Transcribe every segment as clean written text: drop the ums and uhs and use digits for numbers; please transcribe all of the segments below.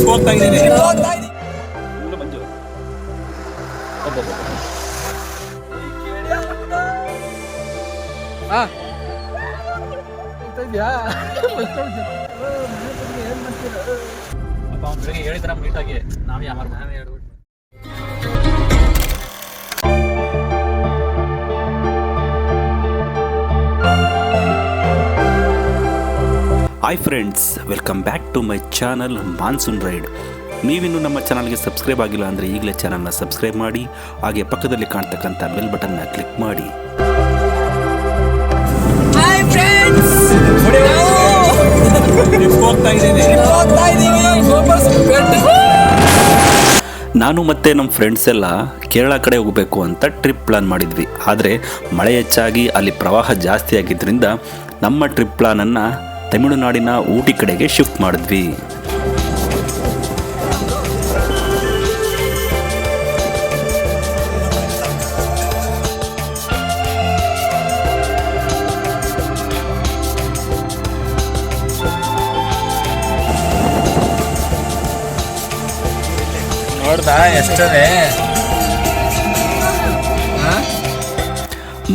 ಹೋಗ್ತಾ ಇದ್ದೀನಿ. ಮಂಜು ಅಪ್ಪ ಅವ್ನು ಬೆಳಿಗ್ಗೆ ಹೇಳಿದ್ರ ನೀಟಾಗಿ ನಾವೇ ಯಾರು ಹೇಳ್ಬಿಟ್ಟು. Hi friends, welcome back to my channel Monsoon Ride. ನೀವಿನ್ನು ನಮ್ಮ ಚಾನಲ್ಗೆ ಸಬ್ಸ್ಕ್ರೈಬ್ ಆಗಿಲ್ಲ ಅಂದರೆ ಈಗಲೇ ಚಾನಲ್ನ ಸಬ್ಸ್ಕ್ರೈಬ್ ಮಾಡಿ, ಹಾಗೆ ಪಕ್ಕದಲ್ಲಿ ಕಾಣ್ತಕ್ಕಂಥ ಬೆಲ್ ಬಟನ್ನ ಕ್ಲಿಕ್ ಮಾಡಿ. ನಾನು ಮತ್ತು ನಮ್ಮ ಫ್ರೆಂಡ್ಸ್ ಎಲ್ಲ ಕೇರಳ ಕಡೆ ಹೋಗಬೇಕು ಅಂತ ಟ್ರಿಪ್ ಪ್ಲಾನ್ ಮಾಡಿದ್ವಿ. ಆದರೆ ಮಳೆ ಹೆಚ್ಚಾಗಿ ಅಲ್ಲಿ ಪ್ರವಾಹ ಜಾಸ್ತಿ ಆಗಿದ್ದರಿಂದ ನಮ್ಮ ಟ್ರಿಪ್ ಪ್ಲಾನನ್ನು ತಮಿಳುನಾಡಿನ ಊಟಿ ಕಡೆಗೆ ಶಿಫ್ಟ್ ಮಾಡಿದ್ವಿ. ನೋಡ್ದಾ ಎಷ್ಟೇ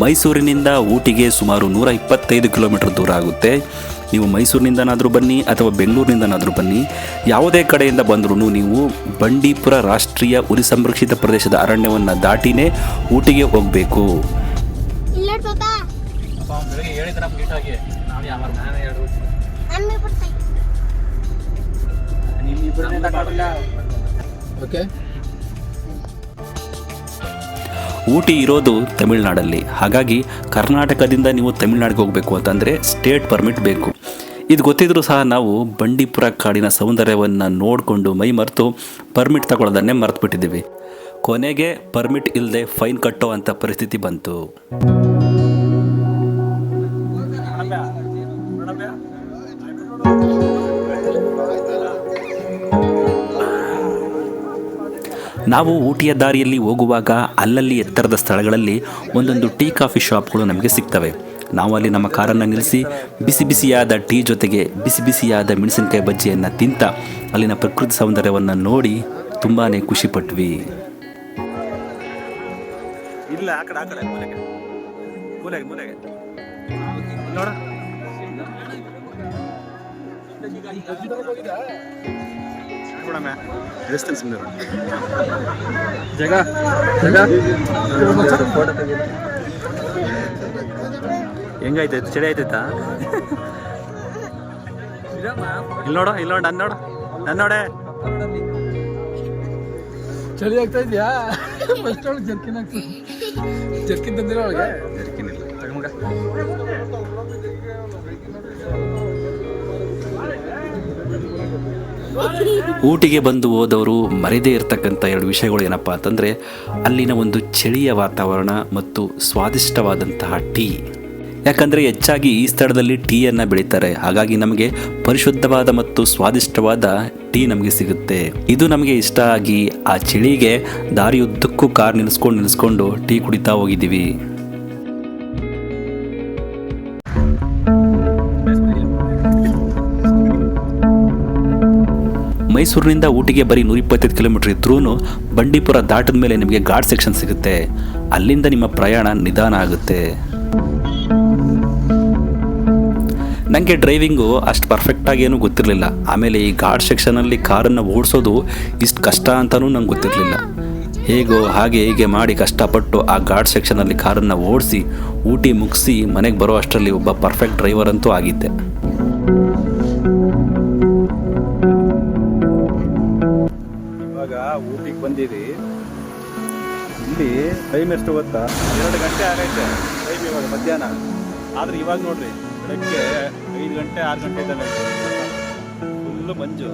ಮೈಸೂರಿನಿಂದ ಊಟಿಗೆ ಸುಮಾರು 125 ಕಿಲೋಮೀಟರ್ ದೂರ ಆಗುತ್ತೆ. ನೀವು ಮೈಸೂರಿನಿಂದನಾದರೂ ಬನ್ನಿ ಅಥವಾ ಬೆಂಗಳೂರಿನಿಂದನಾದರೂ ಬನ್ನಿ, ಯಾವುದೇ ಕಡೆಯಿಂದ ಬಂದರೂ ನೀವು ಬಂಡೀಪುರ ರಾಷ್ಟ್ರೀಯ ಹುಲಿ ಸಂರಕ್ಷಿತ ಪ್ರದೇಶದ ಅರಣ್ಯವನ್ನು ದಾಟಿನೇ ಊಟಿಗೆ ಹೋಗಬೇಕು. ಊಟಿ ಇರೋದು ತಮಿಳುನಾಡಲ್ಲಿ, ಹಾಗಾಗಿ ಕರ್ನಾಟಕದಿಂದ ನೀವು ತಮಿಳುನಾಡಿಗೆ ಹೋಗಬೇಕು ಅಂತಂದರೆ ಸ್ಟೇಟ್ ಪರ್ಮಿಟ್ ಬೇಕು. ಇದು ಗೊತ್ತಿದ್ರೂ ಸಹ ನಾವು ಬಂಡೀಪುರ ಕಾಡಿನ ಸೌಂದರ್ಯವನ್ನು ನೋಡಿಕೊಂಡು ಮೈ ಮರೆತು ಪರ್ಮಿಟ್ ತಗೊಳ್ಳೋದನ್ನೇ ಮರೆತು ಬಿಟ್ಟಿದ್ದೀವಿ. ಕೊನೆಗೆ ಪರ್ಮಿಟ್ ಇಲ್ಲದೆ ಫೈನ್ ಕಟ್ಟೋ ಅಂಥ ಪರಿಸ್ಥಿತಿ ಬಂತು. ನಾವು ಊಟಿಯ ದಾರಿಯಲ್ಲಿ ಹೋಗುವಾಗ ಅಲ್ಲಲ್ಲಿ ಎತ್ತರದ ಸ್ಥಳಗಳಲ್ಲಿ ಒಂದೊಂದು ಟೀ ಕಾಫಿ ಶಾಪ್ಗಳು ನಮಗೆ ಸಿಗ್ತವೆ. ನಾವು ಅಲ್ಲಿ ನಮ್ಮ ಕಾರನ್ನು ನಿಲ್ಲಿಸಿ ಬಿಸಿ ಬಿಸಿಯಾದ ಟೀ ಜೊತೆಗೆ ಬಿಸಿ ಬಿಸಿಯಾದ ಮೆಣಸಿನಕಾಯಿ ಬಜ್ಜಿಯನ್ನು ತಿಂತ ಅಲ್ಲಿನ ಪ್ರಕೃತಿ ಸೌಂದರ್ಯವನ್ನು ನೋಡಿ ತುಂಬಾ ಖುಷಿಪಟ್ವಿ. ಇಲ್ಲ ಆ ಕಡೆ ಮೂಲೆಗೆ ನೋಡ ಹೆಂಗೈತೈತೆ? ಚಳಿ ಆಯ್ತೈತಾ? ಇಲ್ಲಿ ನೋಡು ನನ್ನೋಡೆ ಚಳಿ ಆಗ್ತಾ ಇದೆಯಾ? ಫಸ್ಟ್ ಒಳಗೆ ಜರ್ಕಿನ್ ತಂದಿರೋ ಒಳಗೆ ಜರ್ಕಿನ್ ಇಲ್ಲ ತಗೊಂಬ. ಊಟಿಗೆ ಬಂದು ಹೋದವರು ಮರೆಯದೇ ಇರತಕ್ಕಂಥ 2 ವಿಷಯಗಳು ಏನಪ್ಪ ಅಂತಂದರೆ ಅಲ್ಲಿನ ಒಂದು ಚಳಿಯ ವಾತಾವರಣ ಮತ್ತು ಸ್ವಾದಿಷ್ಟವಾದಂತಹ ಟೀ. ಯಾಕಂದರೆ ಹೆಚ್ಚಾಗಿ ಈ ಸ್ಥಳದಲ್ಲಿ ಟೀಯನ್ನು ಬೆಳೀತಾರೆ, ಹಾಗಾಗಿ ನಮಗೆ ಪರಿಶುದ್ಧವಾದ ಮತ್ತು ಸ್ವಾದಿಷ್ಟವಾದ ಟೀ ನಮಗೆ ಸಿಗುತ್ತೆ. ಇದು ನಮಗೆ ಇಷ್ಟ ಆಗಿ ಆ ಚಳಿಗೆ ದಾರಿಯುದ್ದಕ್ಕೂ ಕಾರ್ ನಿಲ್ಲಿಸ್ಕೊಂಡು ಟೀ ಕುಡಿತಾ ಹೋಗಿದ್ದೀವಿ. ಮೈಸೂರಿನಿಂದ ಊಟಿಗೆ ಬರೀ 125 ಕಿಲೋಮೀಟರ್ ಇದ್ರೂ ಬಂಡೀಪುರ ದಾಟಿದ ಮೇಲೆ ನಿಮಗೆ ಘಾಟ್ ಸೆಕ್ಷನ್ ಸಿಗುತ್ತೆ. ಅಲ್ಲಿಂದ ನಿಮ್ಮ ಪ್ರಯಾಣ ನಿಧಾನ ಆಗುತ್ತೆ. ನನಗೆ ಡ್ರೈವಿಂಗು ಅಷ್ಟು ಪರ್ಫೆಕ್ಟಾಗಿ ಏನೂ ಗೊತ್ತಿರಲಿಲ್ಲ. ಆಮೇಲೆ ಈ ಘಾಟ್ ಸೆಕ್ಷನಲ್ಲಿ ಕಾರನ್ನು ಓಡಿಸೋದು ಇಷ್ಟು ಕಷ್ಟ ಅಂತಲೂ ನಂಗೆ ಗೊತ್ತಿರಲಿಲ್ಲ. ಹೇಗೋ ಹಾಗೆ ಹೀಗೆ ಮಾಡಿ ಕಷ್ಟಪಟ್ಟು ಆ ಘಾಟ್ ಸೆಕ್ಷನಲ್ಲಿ ಕಾರನ್ನು ಓಡಿಸಿ ಊಟಿ ಮುಗಿಸಿ ಮನೆಗೆ ಬರೋ ಅಷ್ಟರಲ್ಲಿ ಒಬ್ಬ ಪರ್ಫೆಕ್ಟ್ ಡ್ರೈವರ್ ಅಂತೂ ಆಗಿದ್ದೆ. ಊಟಿಗೆ ಬಂದಿರಿ. ಇಲ್ಲಿ ಟೈಮ್ ಎಷ್ಟು ಗೊತ್ತಾ? 2 ಗಂಟೆ ಆಗೈತೆ ಟೈಮ್ ಇವಾಗ ಮಧ್ಯಾಹ್ನ. ಆದರೆ ಇವಾಗ ನೋಡ್ರಿ ಬೆಳಗ್ಗೆ 5 ಗಂಟೆ 6 ಗಂಟೆ ಇದ್ದಂಗೆ ಫುಲ್ಲು ಮಂಜು.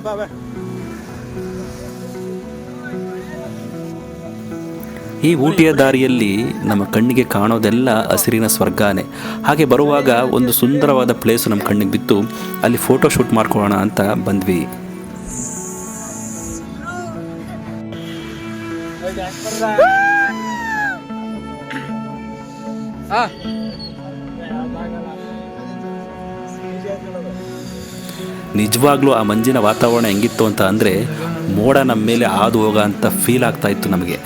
ಬಾ ಈ ಊಟಿಯ ದಾರಿಯಲ್ಲಿ ನಮ್ಮ ಕಣ್ಣಿಗೆ ಕಾಣೋದೆಲ್ಲ ಹಸಿರಿನ ಸ್ವರ್ಗಾನೆ. ಹಾಗೆ ಬರುವಾಗ ಒಂದು ಸುಂದರವಾದ ಪ್ಲೇಸು ನಮ್ಮ ಕಣ್ಣಿಗೆ ಬಿತ್ತು. ಅಲ್ಲಿ ಫೋಟೋ ಶೂಟ್ ಮಾಡ್ಕೊಳ್ಳೋಣ ಅಂತ ಬಂದ್ವಿ. ನಿಜವಾಗ್ಲೂ ಆ ಮಂಜಿನ ವಾತಾವರಣ ಹೆಂಗಿತ್ತು ಅಂತ ಅಂದರೆ ಮೋಡ ನಮ್ಮ ಮೇಲೆ ಹಾದು ಹೋಗ ಅಂತ ಫೀಲ್ ಆಗ್ತಾ ಇತ್ತು ನಮಗೆ.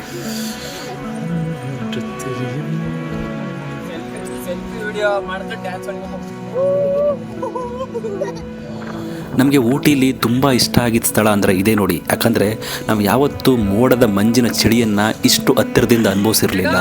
ನಮಗೆ ಊಟಿಲಿ ತುಂಬ ಇಷ್ಟ ಆಗಿದ್ದ ಸ್ಥಳ ಅಂದರೆ ಇದೇ ನೋಡಿ. ಯಾಕಂದರೆ ನಾವು ಯಾವತ್ತೂ ಮೋಡದ ಮಂಜಿನ ಚಳಿಯನ್ನು ಇಷ್ಟು ಹತ್ತಿರದಿಂದ ಅನುಭವಿಸಿರಲಿಲ್ಲ.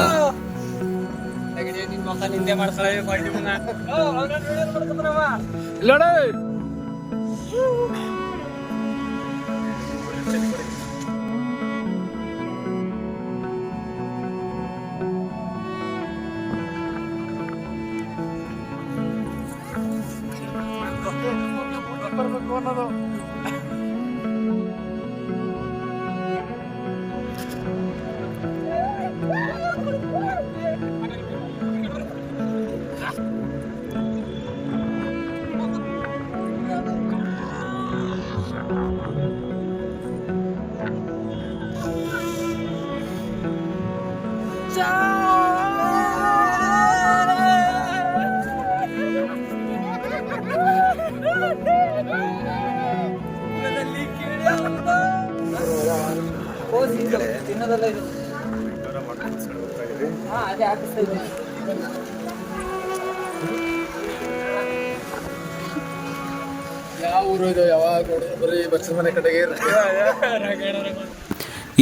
ಯಾವ ಊರು ಇದು? ಯಾವಾಗ ಬರೀ ಬಚ್ಚಲ ಮನೆ ಕಡೆಗೆ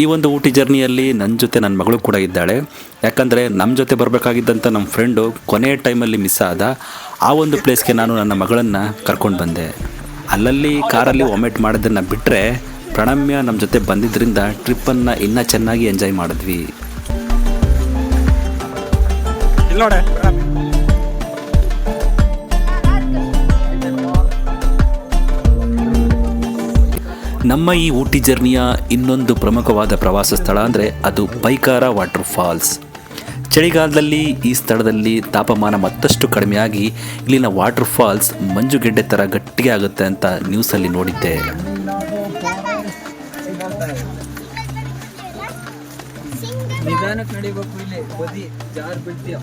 ಈ ಒಂದು ಊಟಿ ಜರ್ನಿಯಲ್ಲಿ ನನ್ನ ಜೊತೆ ನನ್ನ ಮಗಳು ಕೂಡ ಇದ್ದಾಳೆ. ಯಾಕಂದರೆ ನಮ್ಮ ಜೊತೆ ಬರಬೇಕಾಗಿದ್ದಂಥ ನಮ್ಮ ಫ್ರೆಂಡು ಕೊನೆಯ ಟೈಮಲ್ಲಿ ಮಿಸ್ ಆದ. ಆ ಒಂದು ಪ್ಲೇಸ್ಗೆ ನಾನು ನನ್ನ ಮಗಳನ್ನು ಕರ್ಕೊಂಡು ಬಂದೆ. ಅಲ್ಲಲ್ಲಿ ಕಾರಲ್ಲಿ ವಾಮಿಟ್ ಮಾಡೋದನ್ನು ಬಿಟ್ಟರೆ ಪ್ರಣಮ್ಯ ನಮ್ಮ ಜೊತೆ ಬಂದಿದ್ದರಿಂದ ಟ್ರಿಪ್ಪನ್ನು ಇನ್ನೂ ಚೆನ್ನಾಗಿ ಎಂಜಾಯ್ ಮಾಡಿದ್ವಿ. ನಮ್ಮ ಈ ಊಟಿ ಜರ್ನಿಯ ಇನ್ನೊಂದು ಪ್ರಮುಖವಾದ ಪ್ರವಾಸ ಸ್ಥಳ ಅಂದರೆ ಅದು ಪೈಕಾರ ವಾಟರ್ ಫಾಲ್ಸ್. ಚಳಿಗಾಲದಲ್ಲಿ ಈ ಸ್ಥಳದಲ್ಲಿ ತಾಪಮಾನ ಮತ್ತಷ್ಟು ಕಡಿಮೆಯಾಗಿ ಇಲ್ಲಿನ ವಾಟರ್ ಫಾಲ್ಸ್ ಮಂಜುಗೆಡ್ಡೆ ಥರ ಗಟ್ಟಿಗೆ ಆಗುತ್ತೆ ಅಂತ ನ್ಯೂಸಲ್ಲಿ ನೋಡಿದ್ದೆ. ನಿಧಾನಕ್ಕೆ ನಡಿಬೇಕು, ಇಲ್ಲಿ ಬದಿ ಜಾರ್ ಬಿಡ್ತೀಯ.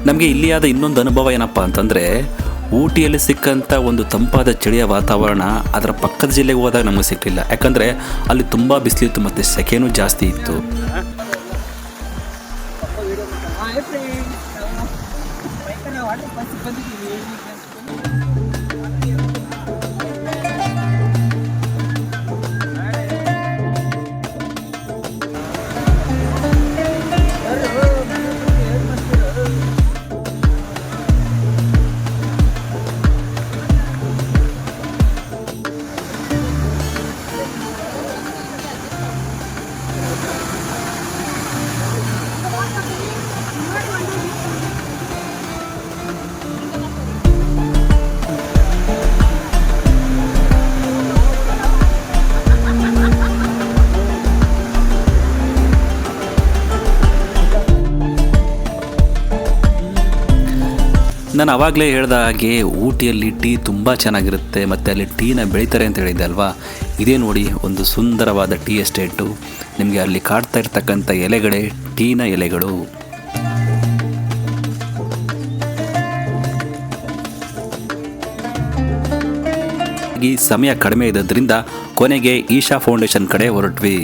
ನಮಗೆ ಇಲ್ಲಿಯಾದ ಇನ್ನೊಂದು ಅನುಭವ ಏನಪ್ಪ ಅಂತಂದರೆ, ಊಟಿಯಲ್ಲಿ ಸಿಕ್ಕಂಥ ಒಂದು ತಂಪಾದ ಚಳಿಯ ವಾತಾವರಣ ಅದರ ಪಕ್ಕದ ಜಿಲ್ಲೆಗೆ ಹೋದಾಗ ನಮಗೆ ಸಿಕ್ಕಲಿಲ್ಲ. ಯಾಕಂದರೆ ಅಲ್ಲಿ ತುಂಬ ಬಿಸಿಲಿತ್ತು ಮತ್ತು ಸೆಕೆನೂ ಜಾಸ್ತಿ ಇತ್ತು. ನಾನು ಆವಾಗಲೇ ಹೇಳ್ದ ಹಾಗೆ ಊಟಿಯಲ್ಲಿ ಟೀ ತುಂಬ ಚೆನ್ನಾಗಿರುತ್ತೆ ಮತ್ತು ಅಲ್ಲಿ ಟೀನ ಬೆಳೀತಾರೆ ಅಂತ ಹೇಳಿದ್ದೆ ಅಲ್ವಾ. ಇದೇ ನೋಡಿ ಒಂದು ಸುಂದರವಾದ ಟೀ ಎಸ್ಟೇಟು. ನಿಮಗೆ ಅಲ್ಲಿ ಕಾಡ್ತಾ ಇರ್ತಕ್ಕಂಥ ಎಲೆಗಳೇ ಟೀನ ಎಲೆಗಳು. ಈ ಸಮಯ ಕಡಿಮೆ ಇರೋದ್ರಿಂದ ಕೊನೆಗೆ ಈಶಾ ಫೌಂಡೇಶನ್ ಕಡೆ ಹೊರಟ್ವಿ.